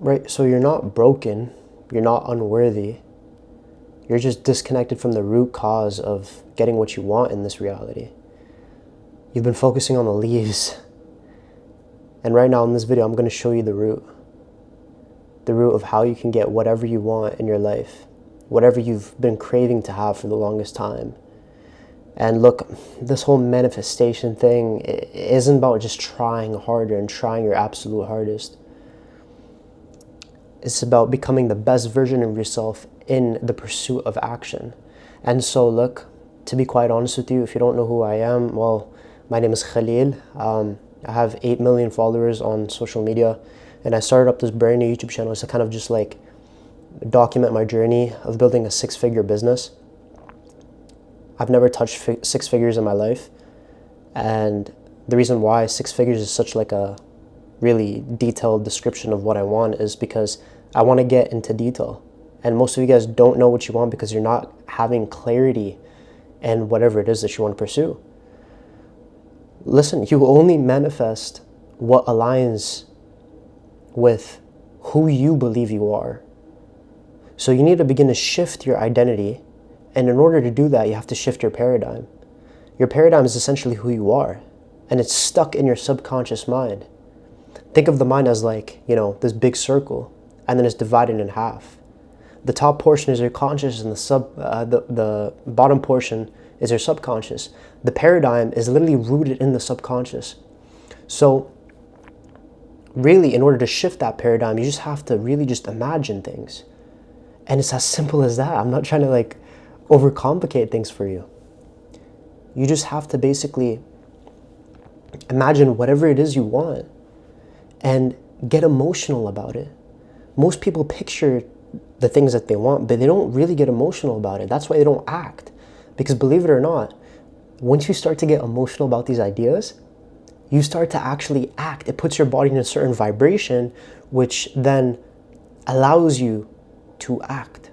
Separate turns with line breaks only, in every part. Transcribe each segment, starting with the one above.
Right, so you're not broken, you're not unworthy, you're just disconnected from the root cause of getting what you want in this reality. You've been focusing on the leaves, and right now in this video I'm going to show you the root of how you can get whatever you want in your life, whatever you've been craving to have for the longest time. And look, this whole manifestation thing isn't about just trying harder and trying your absolute hardest. It's about becoming the best version of yourself in the pursuit of action. And so look, to be quite honest with you, if you don't know who I am, well, my name is Khalil. I have 8 million followers on social media, and I started up this brand new YouTube channel to kind of just like document my journey of building a 6-figure business. I've never touched 6 figures in my life, and the reason why 6 figures is such like a really detailed description of what I want is because I want to get into detail. And most of you guys don't know what you want because you're not having clarity in whatever it is that you want to pursue. Listen, you only manifest what aligns with who you believe you are. So you need to begin to shift your identity. And in order to do that, you have to shift your paradigm. Your paradigm is essentially who you are, and it's stuck in your subconscious mind. Think of the mind as like, this big circle, and then it's divided in half. The top portion is your conscious, and the bottom portion is your subconscious. The paradigm is literally rooted in the subconscious. So really, in order to shift that paradigm, you just have to really just imagine things. And it's as simple as that. I'm not trying to like overcomplicate things for you. You just have to basically imagine whatever it is you want and get emotional about it. Most people picture the things that they want, but they don't really get emotional about it. That's why they don't act. Because believe it or not, once you start to get emotional about these ideas, you start to actually act. It puts your body in a certain vibration, which then allows you to act.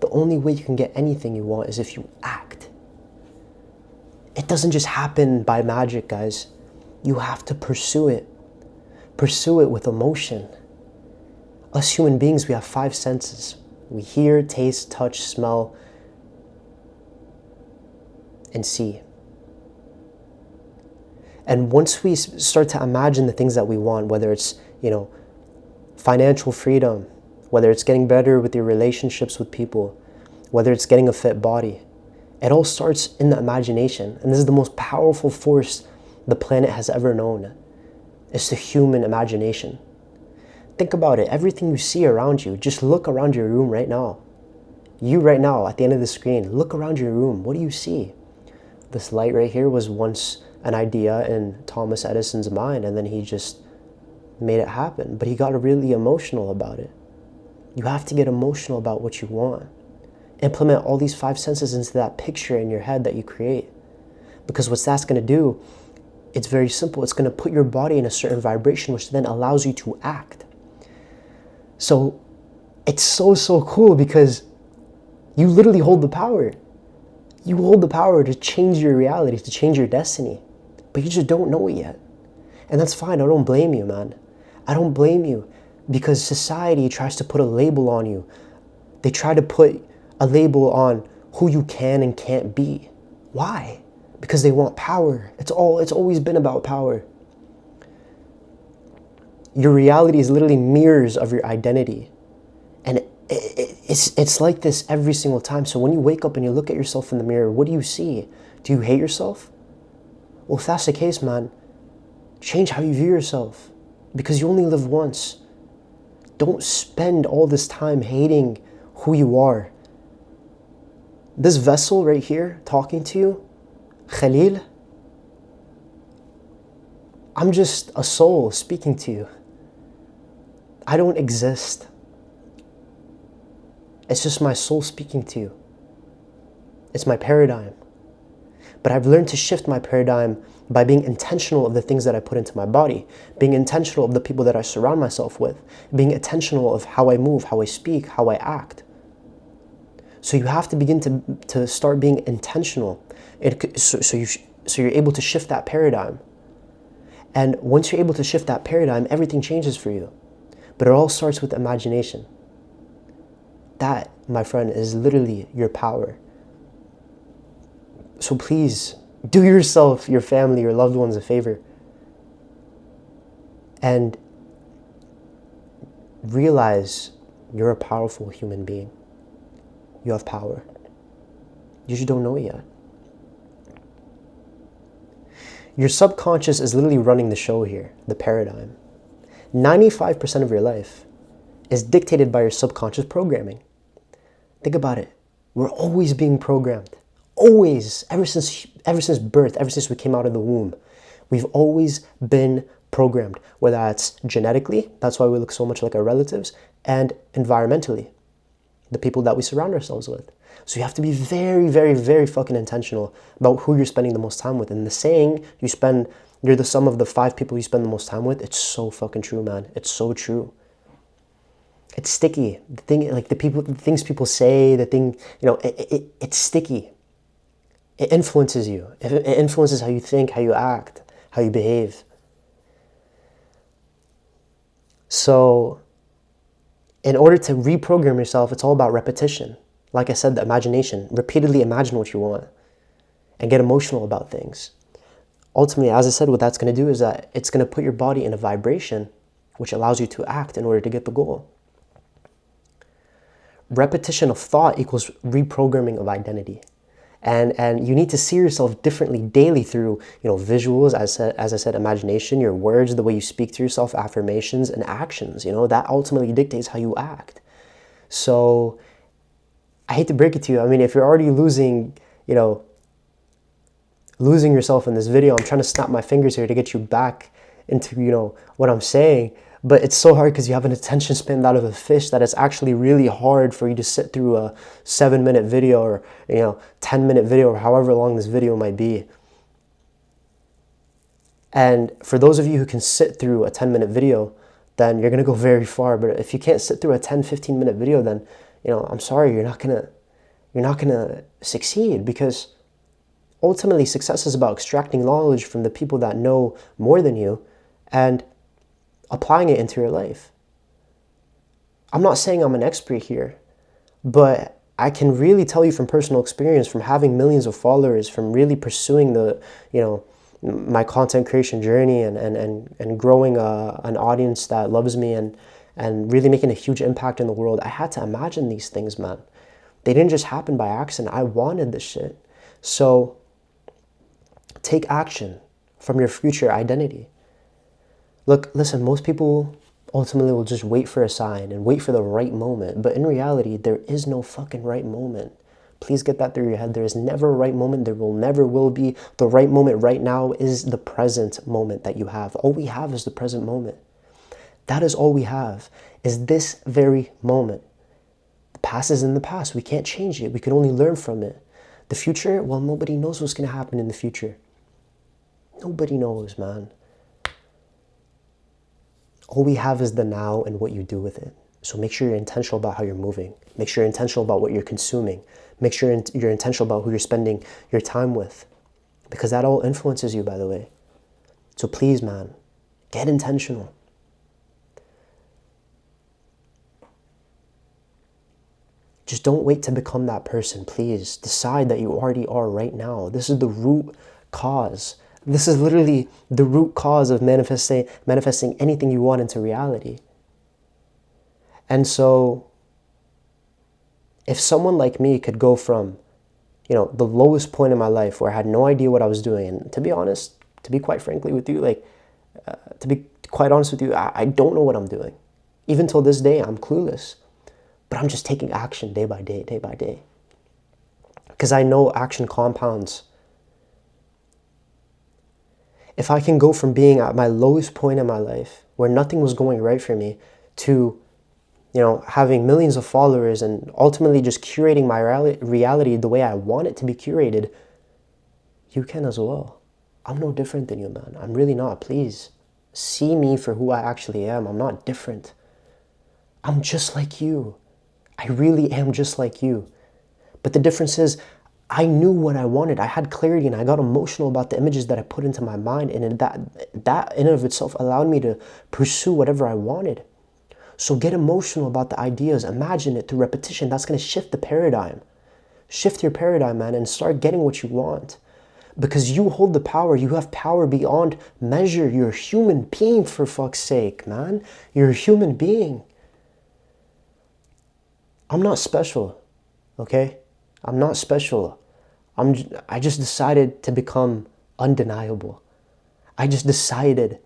The only way you can get anything you want is if you act. It doesn't just happen by magic, guys. You have to pursue it. Pursue it with emotion. Us human beings, we have 5 senses. We hear, taste, touch, smell, and see. And once we start to imagine the things that we want, whether it's, financial freedom, whether it's getting better with your relationships with people, whether it's getting a fit body, it all starts in the imagination. And this is the most powerful force the planet has ever known. It's the human imagination. Think about it. Everything you see around you, just look around your room right now. You right now, at the end of the screen, look around your room. What do you see? This light right here was once an idea in Thomas Edison's mind, and then he just made it happen. But he got really emotional about it. You have to get emotional about what you want. Implement all these 5 senses into that picture in your head that you create. Because what that's going to do, it's very simple. It's going to put your body in a certain vibration, which then allows you to act. So it's so cool because you literally hold the power. You hold the power to change your reality, to change your destiny. But you just don't know it yet. And that's fine. I don't blame you, man. I don't blame you. Because society tries to put a label on you. They try to put a label on who you can and can't be. Why? Because they want power. It's always been about power. Your reality is literally mirrors of your identity. And it's like this every single time. So when you wake up and you look at yourself in the mirror, what do you see? Do you hate yourself? Well, if that's the case, man, change how you view yourself. Because you only live once. Don't spend all this time hating who you are. This vessel right here talking to you, Khalil, I'm just a soul speaking to you. I don't exist. It's just my soul speaking to you. It's my paradigm. But I've learned to shift my paradigm by being intentional of the things that I put into my body, being intentional of the people that I surround myself with, being intentional of how I move, how I speak, how I act. So you have to begin to start being intentional. So you're able to shift that paradigm. And once you're able to shift that paradigm, everything changes for you. But it all starts with imagination. That, my friend, is literally your power. So please, do yourself, your family, your loved ones a favor. And realize you're a powerful human being. You have power. You just don't know it yet. Your subconscious is literally running the show here, the paradigm. 95% of your life is dictated by your subconscious programming. Think about it. We're always being programmed. Always. Ever since birth, ever since we came out of the womb, we've always been programmed. Whether that's genetically, that's why we look so much like our relatives, and environmentally, the people that we surround ourselves with. So you have to be very, very, very fucking intentional about who you're spending the most time with. And the saying, you're the sum of the 5 people you spend the most time with, it's so fucking true, man. It's so true. It's sticky. The things people say, it's sticky. It influences you. It influences how you think, how you act, how you behave. So, in order to reprogram yourself, it's all about repetition. Like I said, the imagination. Repeatedly imagine what you want and get emotional about things. Ultimately, as I said, what that's going to do is that it's going to put your body in a vibration which allows you to act in order to get the goal. Repetition of thought equals reprogramming of identity. And you need to see yourself differently daily through, visuals, as I said, imagination, your words, the way you speak to yourself, affirmations, and actions. That ultimately dictates how you act. So I hate to break it to you. I mean, if you're already losing yourself in this video, I'm trying to snap my fingers here to get you back into, what I'm saying. But it's so hard because you have an attention span out of a fish that it's actually really hard for you to sit through a 7-minute video or 10-minute video or however long this video might be. And for those of you who can sit through a 10-minute video, then you're going to go very far. But if you can't sit through a 10-15-minute video, then I'm sorry, you're not gonna succeed, because ultimately success is about extracting knowledge from the people that know more than you and applying it into your life. I'm not saying I'm an expert here, but I can really tell you from personal experience, from having millions of followers, from really pursuing my content creation journey and growing an audience that loves me and really making a huge impact in the world. I had to imagine these things, man. They didn't just happen by accident. I wanted this shit. So take action from your future identity. Look, listen, most people ultimately will just wait for a sign and wait for the right moment. But in reality, there is no fucking right moment. Please get that through your head. There is never a right moment. There never will be. The right moment right now is the present moment that you have. All we have is the present moment. That is all we have, is this very moment. The past is in the past. We can't change it. We can only learn from it. The future, well, nobody knows what's going to happen in the future. Nobody knows, man. All we have is the now and what you do with it. So make sure you're intentional about how you're moving. Make sure you're intentional about what you're consuming. Make sure you're intentional about who you're spending your time with. Because that all influences you, by the way. So please, man, get intentional. Just don't wait to become that person, please. Decide that you already are right now. This is the root cause. This is literally the root cause of manifesting anything you want into reality. And so, if someone like me could go from, the lowest point in my life where I had no idea what I was doing, and to be honest, to be quite frankly with you, to be quite honest with you, I don't know what I'm doing. Even till this day, I'm clueless. But I'm just taking action day by day, day by day. Because I know action compounds. If I can go from being at my lowest point in my life, where nothing was going right for me, to, having millions of followers and ultimately just curating my reality the way I want it to be curated, you can as well. I'm no different than you, man. I'm really not. Please, see me for who I actually am. I'm not different. I'm just like you. I really am just like you. But the difference is, I knew what I wanted. I had clarity and I got emotional about the images that I put into my mind. And that in and of itself allowed me to pursue whatever I wanted. So get emotional about the ideas. Imagine it through repetition. That's going to shift the paradigm. Shift your paradigm, man, and start getting what you want. Because you hold the power. You have power beyond measure. You're a human being, for fuck's sake, man. You're a human being. I'm not special, okay? I'm not special. I just decided to become undeniable. I just decided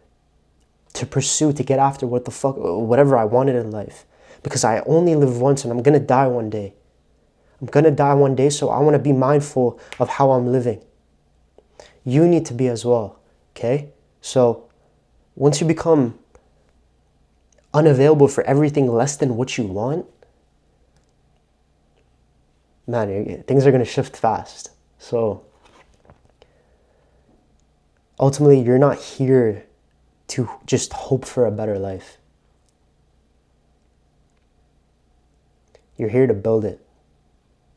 to pursue, to get after whatever I wanted in life. Because I only live once and I'm going to die one day. I'm going to die one day, so I want to be mindful of how I'm living. You need to be as well, okay? So once you become unavailable for everything less than what you want, man, things are going to shift fast. So ultimately, you're not here to just hope for a better life. You're here to build it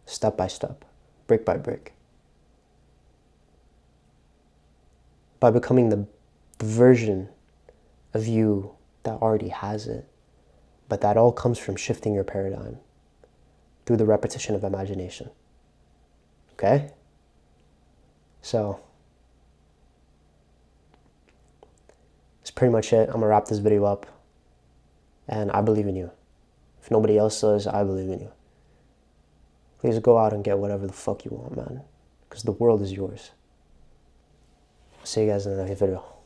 step by step, brick by brick. By becoming the version of you that already has it. But that all comes from shifting your paradigm through the repetition of imagination. Okay? So that's pretty much it. I'm gonna wrap this video up. And I believe in you. If nobody else does, I believe in you. Please go out and get whatever the fuck you want, man. Because the world is yours. See you guys in the next video.